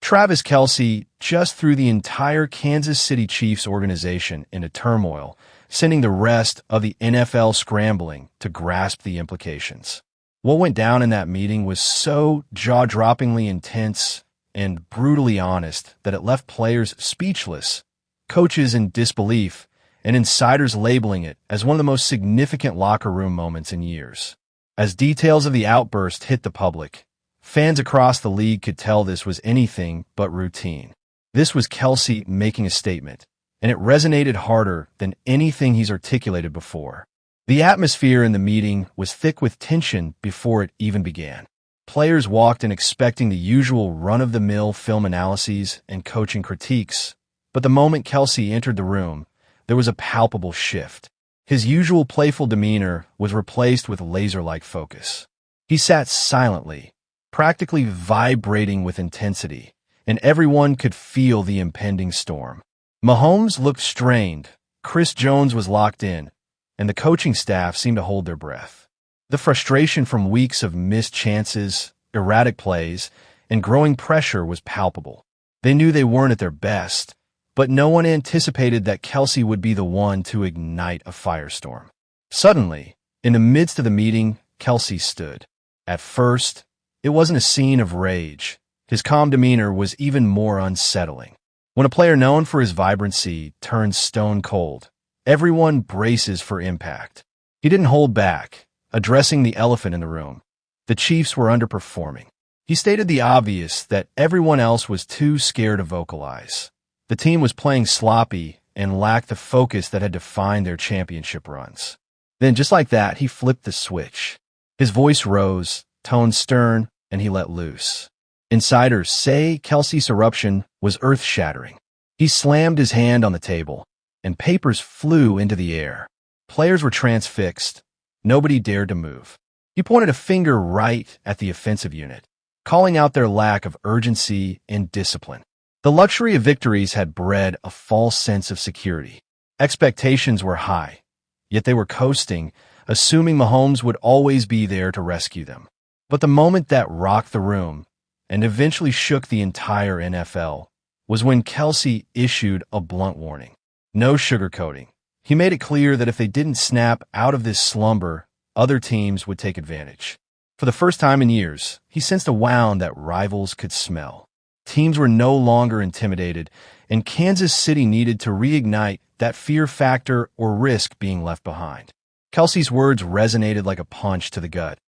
Travis Kelce just threw the entire Kansas City Chiefs organization into turmoil, sending the rest of the NFL scrambling to grasp the implications. What went down in that meeting was so jaw-droppingly intense and brutally honest that it left players speechless, coaches in disbelief, and insiders labeling it as one of the most significant locker room moments in years. As details of the outburst hit the public, fans across the league could tell this was anything but routine. This was Kelce making a statement, and it resonated harder than anything he's articulated before. The atmosphere in the meeting was thick with tension before it even began. Players walked in expecting the usual run-of-the-mill film analyses and coaching critiques, but the moment Kelce entered the room, there was a palpable shift. His usual playful demeanor was replaced with laser-like focus. He sat silently, practically vibrating with intensity, and everyone could feel the impending storm. Mahomes looked strained, Chris Jones was locked in, and the coaching staff seemed to hold their breath. The frustration from weeks of missed chances, erratic plays, and growing pressure was palpable. They knew they weren't at their best, but no one anticipated that Kelce would be the one to ignite a firestorm. Suddenly, in the midst of the meeting, Kelce stood. At first, it wasn't a scene of rage. His calm demeanor was even more unsettling. When a player known for his vibrancy turns stone cold, everyone braces for impact. He didn't hold back, addressing the elephant in the room. The Chiefs were underperforming. He stated the obvious that everyone else was too scared to vocalize. The team was playing sloppy and lacked the focus that had defined their championship runs. Then, just like that, he flipped the switch. His voice rose, tone stern, and he let loose. Insiders say Kelce's eruption was earth-shattering. He slammed his hand on the table, and papers flew into the air. Players were transfixed. Nobody dared to move. He pointed a finger right at the offensive unit, calling out their lack of urgency and discipline. The luxury of victories had bred a false sense of security. Expectations were high, yet they were coasting, assuming Mahomes would always be there to rescue them. But the moment that rocked the room, and eventually shook the entire NFL, was when Kelce issued a blunt warning. No sugarcoating. He made it clear that if they didn't snap out of this slumber, other teams would take advantage. For the first time in years, he sensed a wound that rivals could smell. Teams were no longer intimidated, and Kansas City needed to reignite that fear factor or risk being left behind. Kelce's words resonated like a punch to the gut.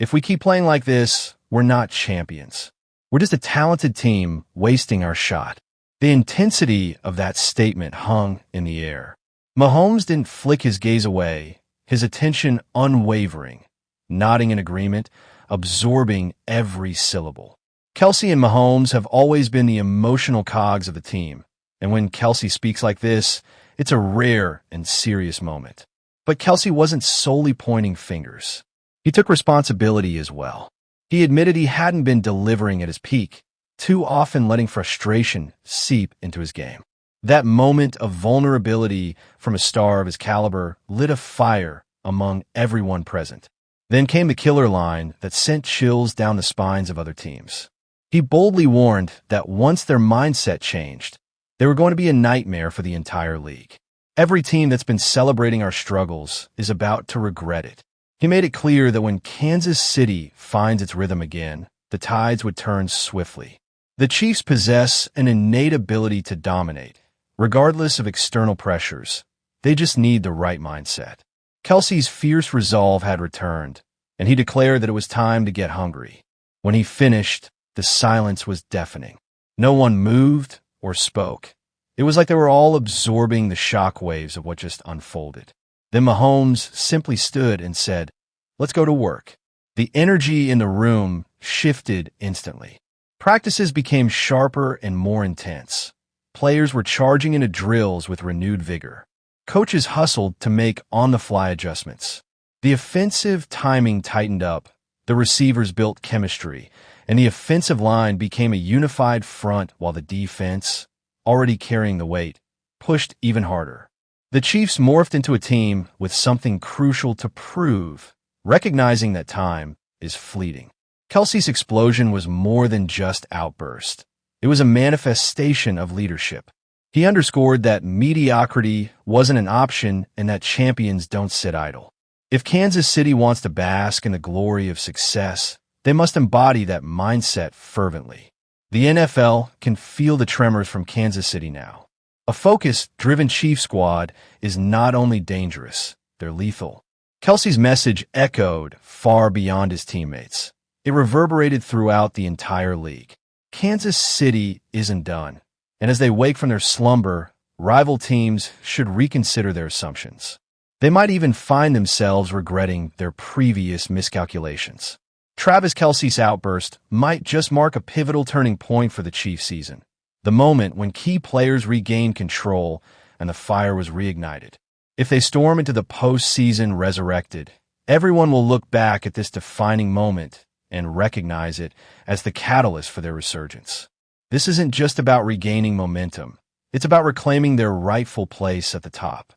If we keep playing like this, we're not champions. We're just a talented team wasting our shot. The intensity of that statement hung in the air. Mahomes didn't flick his gaze away, his attention unwavering, nodding in agreement, absorbing every syllable. Kelce and Mahomes have always been the emotional cogs of the team, and when Kelce speaks like this, it's a rare and serious moment. But Kelce wasn't solely pointing fingers. He took responsibility as well. He admitted he hadn't been delivering at his peak, too often letting frustration seep into his game. That moment of vulnerability from a star of his caliber lit a fire among everyone present. Then came the killer line that sent chills down the spines of other teams. He boldly warned that once their mindset changed, they were going to be a nightmare for the entire league. Every team that's been celebrating our struggles is about to regret it. He made it clear that when Kansas City finds its rhythm again, the tides would turn swiftly. The Chiefs possess an innate ability to dominate, regardless of external pressures. They just need the right mindset. Kelce's fierce resolve had returned, and he declared that it was time to get hungry. When he finished, the silence was deafening. No one moved or spoke. It was like they were all absorbing the shockwaves of what just unfolded. Then Mahomes simply stood and said, "Let's go to work." The energy in the room shifted instantly. Practices became sharper and more intense. Players were charging into drills with renewed vigor. Coaches hustled to make on-the-fly adjustments. The offensive timing tightened up, the receivers built chemistry, and the offensive line became a unified front while the defense, already carrying the weight, pushed even harder. The Chiefs morphed into a team with something crucial to prove, recognizing that time is fleeting. Kelce's explosion was more than just outburst. It was a manifestation of leadership. He underscored that mediocrity wasn't an option and that champions don't sit idle. If Kansas City wants to bask in the glory of success, they must embody that mindset fervently. The NFL can feel the tremors from Kansas City now. A focus-driven Chiefs squad is not only dangerous, they're lethal. Kelce's message echoed far beyond his teammates. It reverberated throughout the entire league. Kansas City isn't done, and as they wake from their slumber, rival teams should reconsider their assumptions. They might even find themselves regretting their previous miscalculations. Travis Kelce's outburst might just mark a pivotal turning point for the Chiefs season, the moment when key players regained control and the fire was reignited. If they storm into the postseason resurrected, everyone will look back at this defining moment and recognize it as the catalyst for their resurgence. This isn't just about regaining momentum. It's about reclaiming their rightful place at the top.